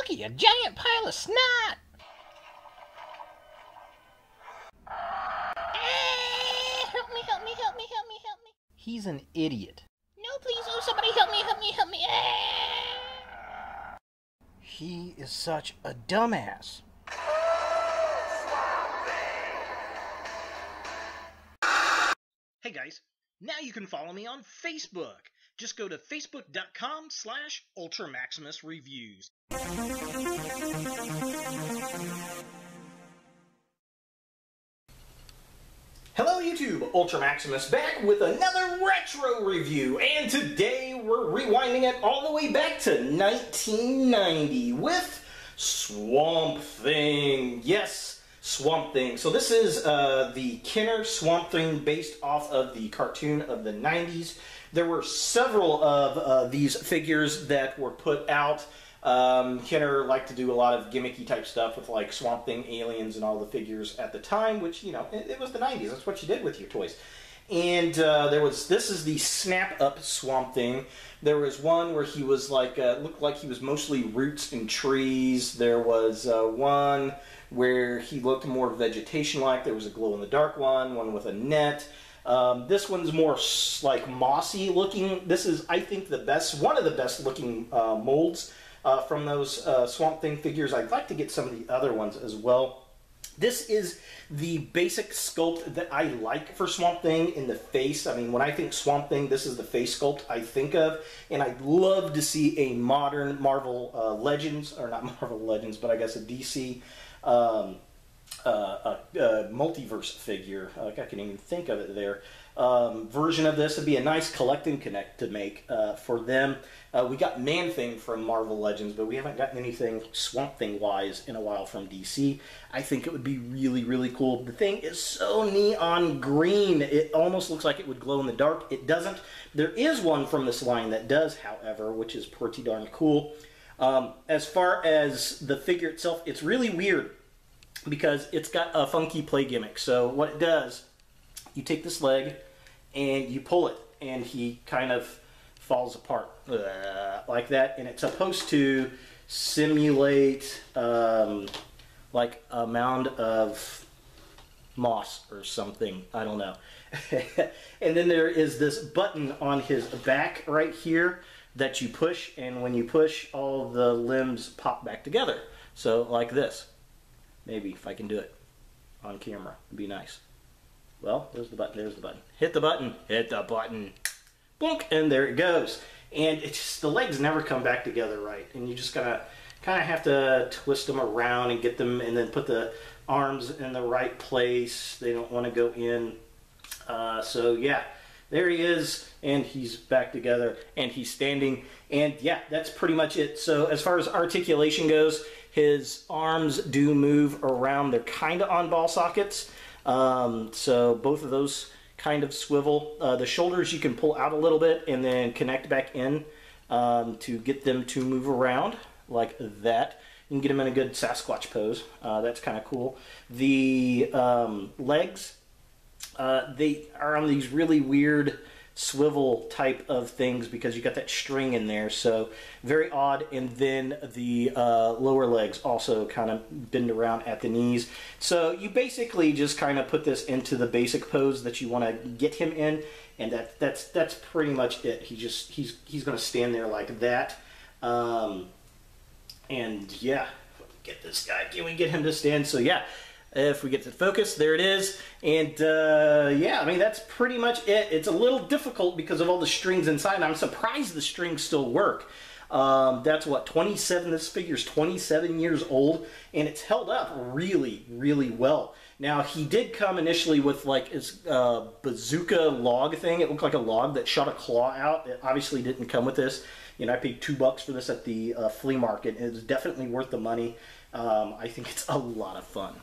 looky, a giant pile of snot! Help me, help me, help me, help me, help me. He's an idiot. No, please, oh, somebody help me, help me, help me. He is such a dumbass. Hey guys, now you can follow me on Facebook. Just go to facebook.com/UltraMaximusReviews. Hello YouTube, Ultra Maximus back with another retro review, and today we're rewinding it all the way back to 1990 with Swamp Thing. Yes, Swamp Thing. So this is the Kenner Swamp Thing based off of the cartoon of the 90s. There were several of these figures that were put out. Kenner liked to do a lot of gimmicky type stuff with like Swamp Thing, aliens, and all the figures at the time, which, you know, it was the 90s. That's what you did with your toys. And this is the snap-up Swamp Thing. There was one where he was like, looked like he was mostly roots and trees. There was one where he looked more vegetation-like. There was a glow-in-the-dark one with a net. This one's more like mossy looking. This is, I think, one of the best looking molds from those Swamp Thing figures. I'd like to get some of the other ones as well. This is the basic sculpt that I like for Swamp Thing in the face. I mean, when I think Swamp Thing, this is the face sculpt I think of. And I'd love to see a modern Marvel Legends, or not Marvel Legends, but I guess a DC multiverse figure. I can't even think of it there. Version of this would be a nice collect and connect to make for them. We got Man Thing from Marvel Legends, but we haven't gotten anything Swamp Thing wise in a while from DC. I think it would be really, really cool. The thing is so neon green, it almost looks like it would glow in the dark. It doesn't. There is one from this line that does, however, which is pretty darn cool. As far as the figure itself, it's really weird because it's got a funky play gimmick. So what it does, you take this leg and you pull it, and he kind of falls apart like that, and it's supposed to simulate like a mound of moss or something. I don't know. And then there is this button on his back right here that you push, and when you push, all the limbs pop back together. So like this. Maybe if I can do it on camera, it'd be nice. Well, there's the button, there's the button. Hit the button, hit the button. Boink, and there it goes. And it's just, the legs never come back together right. And you just gotta kind of have to twist them around and get them, and then put the arms in the right place. They don't want to go in. So yeah, there he is, and he's back together, and he's standing. And yeah, that's pretty much it. So as far as articulation goes, his arms do move around. They're kind of on ball sockets. So both of those kind of swivel. The shoulders you can pull out a little bit and then connect back in to get them to move around like that. You can get them in a good Sasquatch pose. That's kind of cool. The legs, they are on these really weird swivel type of things because you got that string in there, so very odd. And then the lower legs also kind of bend around at the knees. So you basically just kind of put this into the basic pose that you want to get him in, and that's pretty much it. He's going to stand there like that. And yeah, get this guy. Can we get him to stand? So yeah. If we get to focus, there it is. And yeah, I mean, that's pretty much it. It's a little difficult because of all the strings inside. I'm surprised the strings still work. That's what, 27, this figure's 27 years old, and it's held up really, really well. Now, he did come initially with like his bazooka log thing. It looked like a log that shot a claw out. It obviously didn't come with this. You know, I paid $2 for this at the flea market. It was definitely worth the money. I think it's a lot of fun.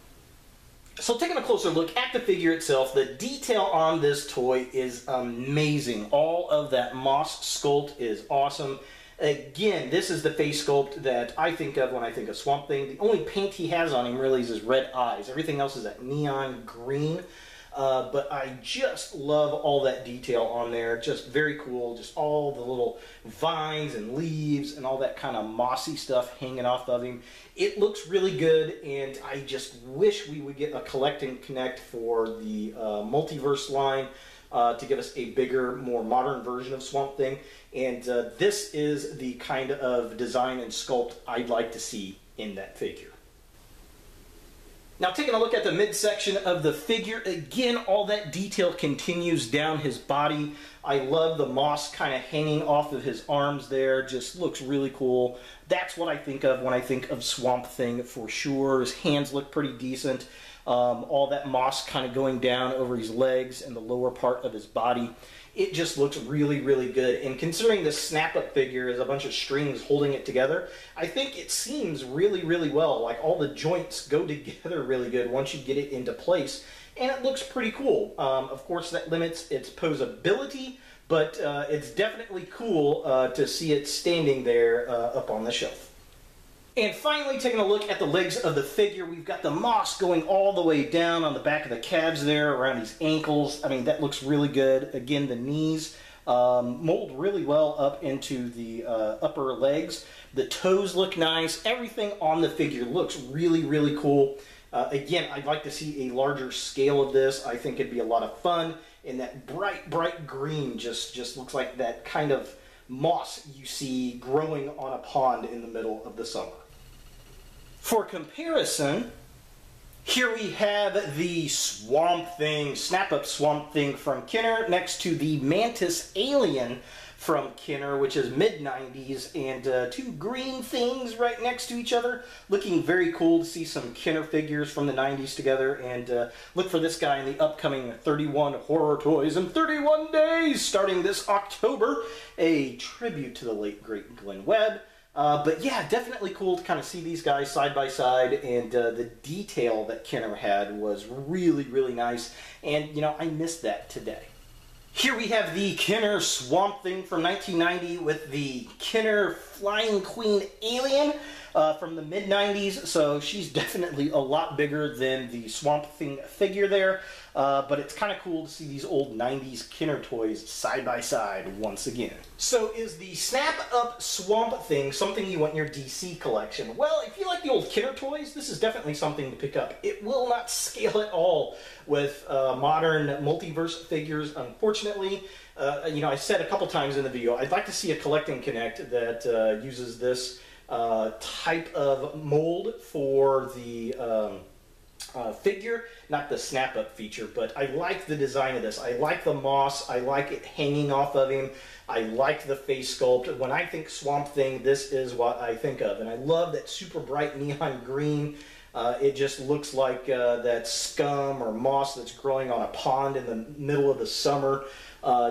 So taking a closer look at the figure itself, the detail on this toy is amazing. All of that moss sculpt is awesome. Again, this is the face sculpt that I think of when I think of Swamp Thing. The only paint he has on him really is his red eyes. Everything else is that neon green. but I just love all that detail on there. Just very cool. Just all the little vines and leaves and all that kind of mossy stuff hanging off of him. It looks really good, and I just wish we would get a collect and connect for the multiverse line to give us a bigger, more modern version of Swamp Thing. And this is the kind of design and sculpt I'd like to see in that figure. Now, taking a look at the midsection of the figure, again, all that detail continues down his body. I love the moss kind of hanging off of his arms there. Just looks really cool. That's what I think of when I think of Swamp Thing for sure. His hands look pretty decent. All that moss kind of going down over his legs and the lower part of his body. It just looks really, really good. And considering this snap-up figure is a bunch of strings holding it together, I think it seems really, really well. Like, all the joints go together really good once you get it into place. And it looks pretty cool. Of course, that limits its posability, but it's definitely cool to see it standing there up on the shelf. And finally, taking a look at the legs of the figure, we've got the moss going all the way down on the back of the calves there, around his ankles. I mean, that looks really good. Again, the knees mold really well up into the upper legs. The toes look nice. Everything on the figure looks really, really cool. Again, I'd like to see a larger scale of this. I think it'd be a lot of fun. And that bright, bright green just looks like that kind of moss you see growing on a pond in the middle of the summer. For comparison, here we have the Swamp Thing, Snap-Up Swamp Thing from Kenner next to the Mantis Alien from Kenner, which is mid-90s, and two green things right next to each other. Looking very cool to see some Kenner figures from the 90s together, and look for this guy in the upcoming 31 Horror Toys in 31 Days, starting this October, a tribute to the late, great Glenn Webb. But yeah, definitely cool to kind of see these guys side by side, and the detail that Kenner had was really, really nice, and you know, I missed that today. Here we have the Kenner Swamp Thing from 1990 with the Kenner Flying Queen Alien from the mid-90s, so she's definitely a lot bigger than the Swamp Thing figure there, but it's kind of cool to see these old 90s Kenner toys side by side once again. So is the Snap-Up Swamp Thing something you want in your DC collection? Well, if you like the old Kenner toys, this is definitely something to pick up. It will not scale at all with modern multiverse figures, unfortunately. You know, I said a couple times in the video, I'd like to see a collect and connect that uses this type of mold for the figure, not the snap-up feature, but I like the design of this. I like the moss. I like it hanging off of him. I like the face sculpt. When I think Swamp Thing, this is what I think of. And I love that super bright neon green. It just looks like that scum or moss that's growing on a pond in the middle of the summer.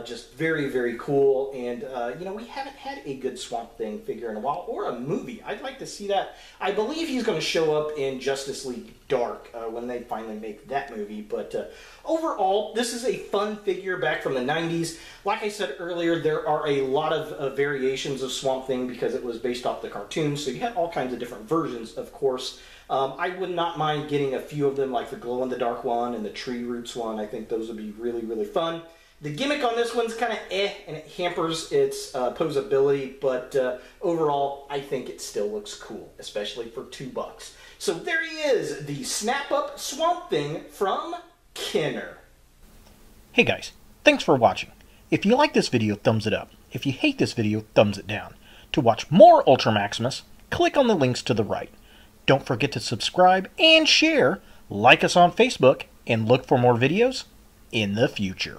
Just very, very cool. And, you know, we haven't had a good Swamp Thing figure in a while, or a movie. I'd like to see that. I believe he's going to show up in Justice League Dark when they finally make that movie. But overall, this is a fun figure back from the 90s. Like I said earlier, there are a lot of variations of Swamp Thing because it was based off the cartoon. So you had all kinds of different versions, of course. I would not mind getting a few of them, like the glow-in-the-dark one and the tree roots one. I think those would be really, really fun. The gimmick on this one's kind of and it hampers its posability, but overall, I think it still looks cool, especially for $2. So there he is, the Snap-Up Swamp Thing from Kenner. Hey guys, thanks for watching. If you like this video, thumbs it up. If you hate this video, thumbs it down. To watch more Ultra Maximus, click on the links to the right. Don't forget to subscribe and share, like us on Facebook, and look for more videos in the future.